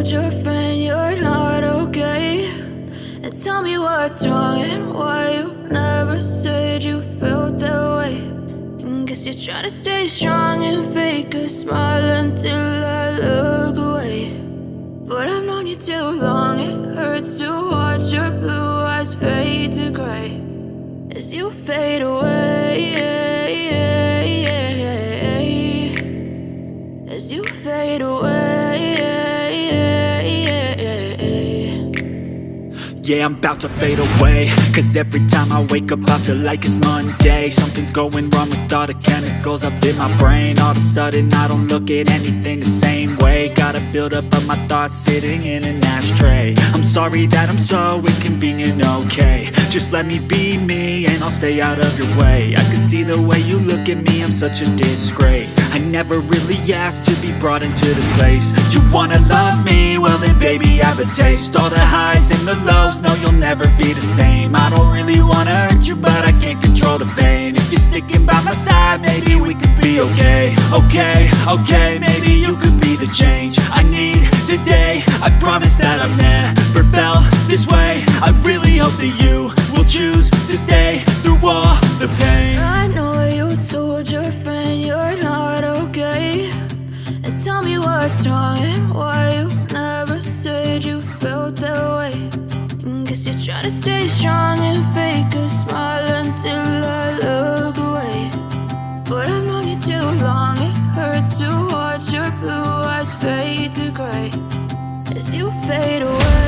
told your friend you're not okay? And tell me what's wrong and why you never said you felt that way. And guess you're trying to stay strong and fake a smile until I look away. But I've known you too long, it hurts to watch your blue eyes fade to gray as you fade away, as you fade away. Yeah, I'm about to fade away, cause every time I wake up I feel like it's Monday. Something's going wrong with all the chemicals up in my brain. All of a sudden I don't look at anything the same way. Got a buildup of my thoughts sitting in an ashtray. I'm sorry that I'm so inconvenient, okay? Just let me be me and I'll stay out of your way. I can see the way you look at me, I'm such a disgrace. I never really asked to be brought into this place. You wanna love me? Well then baby have a taste. All the highs and the lows, no you'll never be the same. I don't really wanna hurt you but I can't control the pain. If you're sticking by my side maybe we could be okay. Okay, maybe you could be the change I need today. I promise that I've never felt this way. I really hope that you will choose to stay through all the pain. I know you told your friend you're not okay. And tell me what's wrong and why you never said you felt that way. And guess you're trying to stay strong and fake a smile until I look away. But I've known you too long, it hurts to watch your blue eyes fade to gray as you fade away.